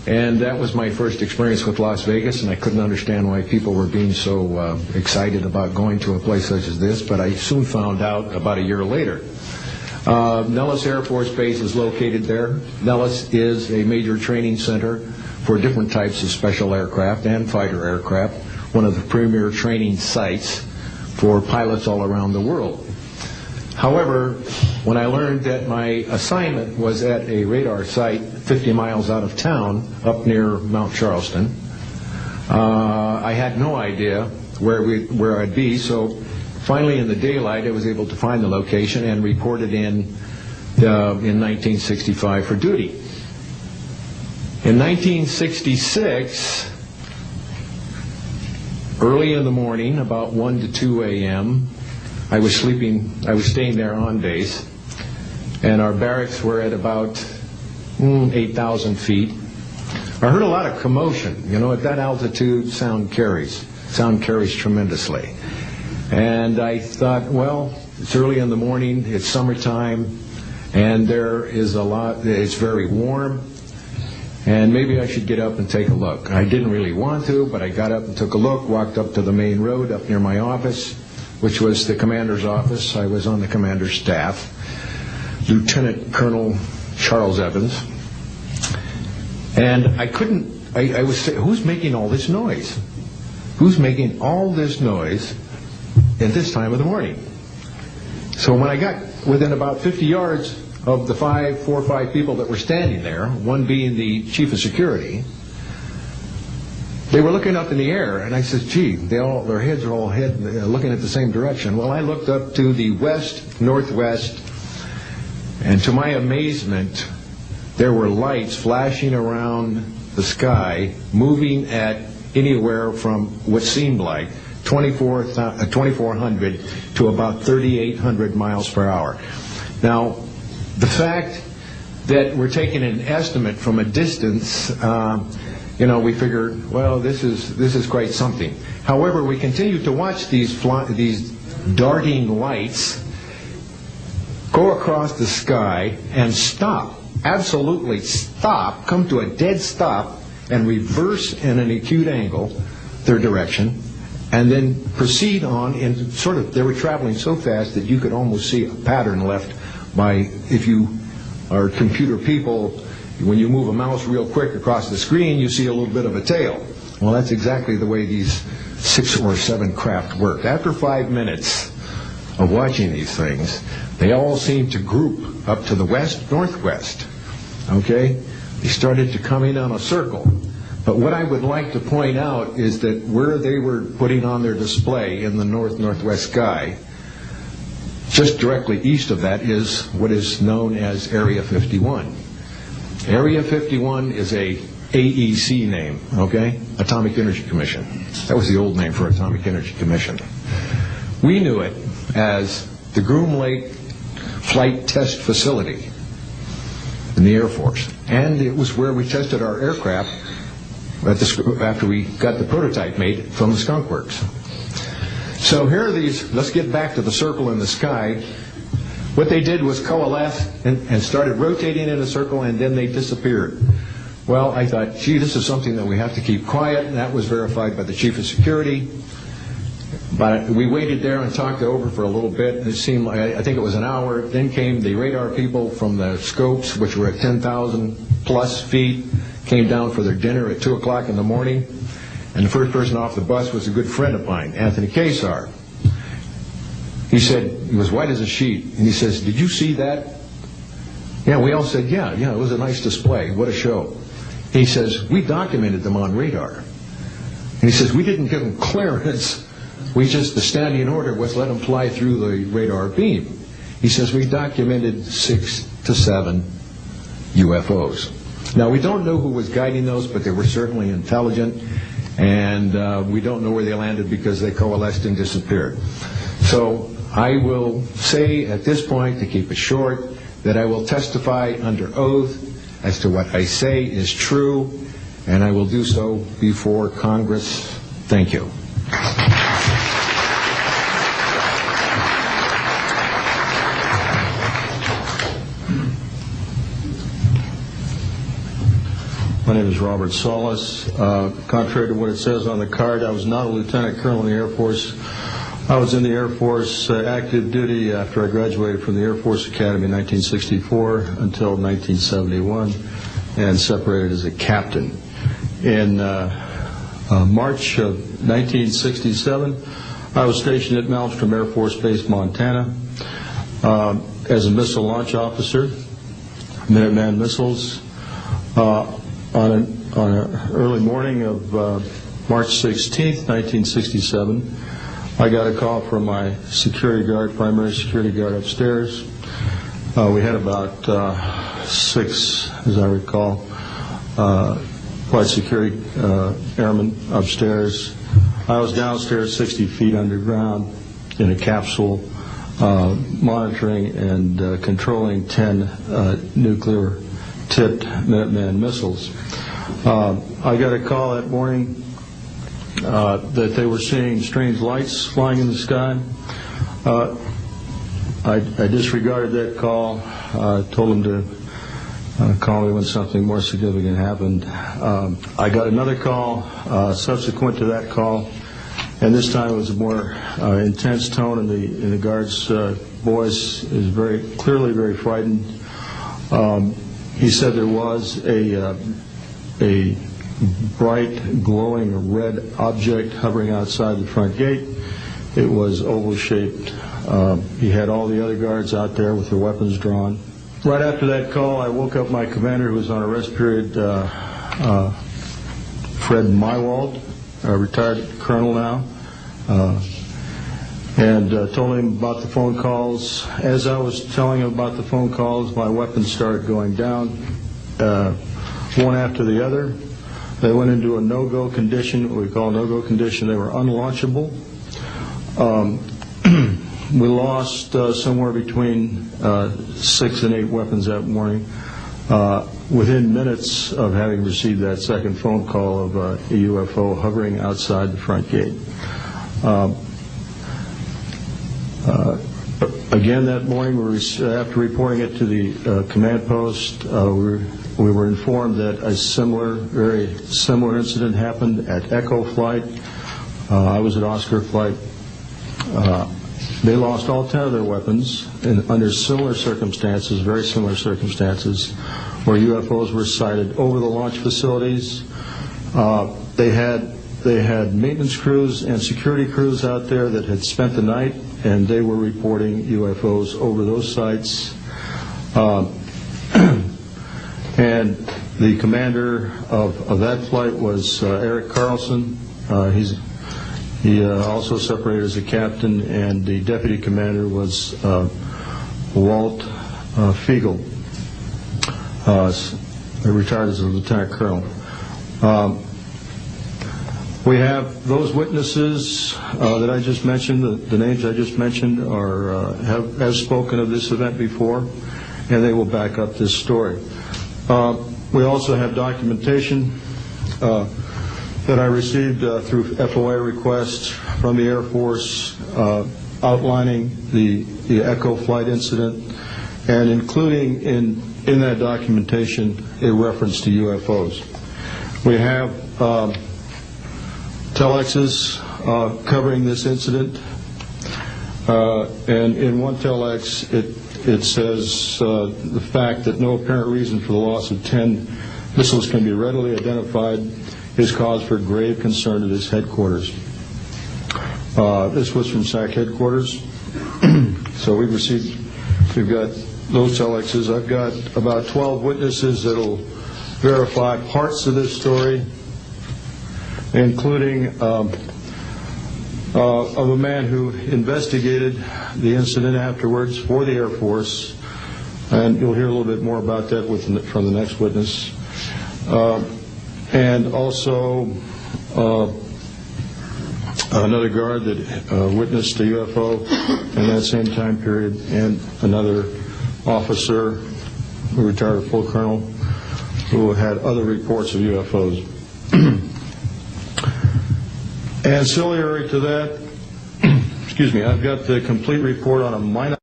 And that was my first experience with Las Vegas, and I couldn't understand why people were being so excited about going to a place such as this, but I soon found out about a year later. Nellis Air Force Base is located there. Nellis is a major training center for different types of special aircraft and fighter aircraft, one of the premier training sites for pilots all around the world. However, when I learned that my assignment was at a radar site 50 miles out of town, up near Mount Charleston, I had no idea where I'd be, so finally in the daylight I was able to find the location and reported in 1965 for duty. In 1966, early in the morning, about 1 to 2 a.m., I was staying there on base, and our barracks were at about 8,000 feet. I heard a lot of commotion. You know, at that altitude, sound carries tremendously. And I thought, well, it's early in the morning, it's summertime, and there is it's very warm, and maybe I should get up and take a look. I didn't really want to, but I got up and took a look, walked up to the main road up near my office, which was the commander's office. I was on the commander's staff, Lieutenant Colonel Charles Evans. And I was saying, who's making all this noise? Who's making all this noise at this time of the morning? So when I got within about 50 yards of the 4 or 5 people that were standing there, one being the chief of security, they were looking up in the air, and I said, gee, their heads are all looking at the same direction. Well, I looked up to the west, northwest, and to my amazement, there were lights flashing around the sky, moving at anywhere from what seemed like 2,400 to about 3,800 miles per hour. Now, the fact that we're taking an estimate from a distance, we figured, well, this is quite something. However, we continued to watch these darting lights go across the sky and stop, absolutely stop, come to a dead stop, and reverse in an acute angle their direction, and then proceed on in they were traveling so fast that you could almost see a pattern left by, if you are computer people, when you move a mouse real quick across the screen, you see a little bit of a tail. Well, that's exactly the way these 6 or 7 craft worked. After 5 minutes of watching these things, they all seemed to group up to the west, northwest. Okay? They started to come in on a circle. But what I would like to point out is that where they were putting on their display in the north-northwest sky, just directly east of that is what is known as Area 51. Area 51 is a AEC name, okay? Atomic Energy Commission. That was the old name for Atomic Energy Commission. We knew it as the Groom Lake Flight Test Facility in the Air Force. And it was where we tested our aircraft after we got the prototype made from the Skunk Works. So here are these, let's get back to the circle in the sky. What they did was coalesce and started rotating in a circle, and then they disappeared. Well, I thought, gee, this is something that we have to keep quiet, and that was verified by the chief of security. But we waited there and talked over for a little bit, and it seemed like, I think it was an hour. Then came the radar people from the scopes, which were at 10,000 plus feet, came down for their dinner at 2 o'clock in the morning. And the first person off the bus was a good friend of mine, Anthony Kesar. He said, he was white as a sheet, and he says, did you see that? Yeah, we all said, yeah, it was a nice display. What a show. He says, we documented them on radar. And he says, we didn't give them clearance. The standing order was let them fly through the radar beam. He says, we documented 6 to 7 UFOs. Now, we don't know who was guiding those, but they were certainly intelligent. And we don't know where they landed because they coalesced and disappeared. So I will say at this point, to keep it short, that I will testify under oath as to what I say is true, and I will do so before Congress. Thank you. My name is Robert Solis. Contrary to what it says on the card, I was not a lieutenant colonel in the Air Force. I was in the Air Force active duty after I graduated from the Air Force Academy in 1964 until 1971, and separated as a captain. In March of 1967, I was stationed at Malmstrom Air Force Base, Montana, as a missile launch officer, Minuteman missiles. On an early morning of March 16th, 1967, I got a call from my security guard, primary security guard upstairs. We had about 6, as I recall, flight security airmen upstairs. I was downstairs 60 feet underground in a capsule, monitoring and controlling 10 nuclear-tipped Minuteman missiles. I got a call that morning that they were seeing strange lights flying in the sky. I disregarded that call. Told them to call me when something more significant happened. I got another call subsequent to that call, and this time it was a more intense tone in the guard's voice. It was very clearly very frightened. He said there was a bright, glowing red object hovering outside the front gate. It was oval-shaped. He had all the other guards out there with their weapons drawn. Right after that call, I woke up my commander, who was on a rest period, Fred Mywald, a retired colonel now, and told him about the phone calls. As I was telling him about the phone calls, my weapons started going down, one after the other. They went into a no-go condition, what we call a no-go condition. They were unlaunchable. We lost somewhere between 6 and 8 weapons that morning within minutes of having received that second phone call of a UFO hovering outside the front gate. Again that morning, after reporting it to the command post, we were informed that a very similar incident happened at Echo Flight. I was at Oscar Flight. They lost all 10 of their weapons under similar circumstances, very similar circumstances, where UFOs were sighted over the launch facilities. They had maintenance crews and security crews out there that had spent the night, and they were reporting UFOs over those sites. And the commander of that flight was Eric Carlson. He also separated as a captain, and the deputy commander was Walt Fiegel, retired as a lieutenant colonel. We have those witnesses that I just mentioned, the names I just mentioned, have spoken of this event before, and they will back up this story. We also have documentation that I received through FOA requests from the Air Force outlining the Echo Flight incident, and including in that documentation a reference to UFOs. We have telexes covering this incident, and in one telex it says the fact that no apparent reason for the loss of 10 missiles can be readily identified is cause for grave concern at his headquarters. This was from SAC headquarters. So we've got those telexes. I've got about 12 witnesses that will verify parts of this story, including of a man who investigated the incident afterwards for the Air Force, and you'll hear a little bit more about that from the next witness. And also another guard that witnessed a UFO in that same time period, and another officer who retired a full colonel who had other reports of UFOs. Ancillary to that, excuse me, I've got the complete report on a minor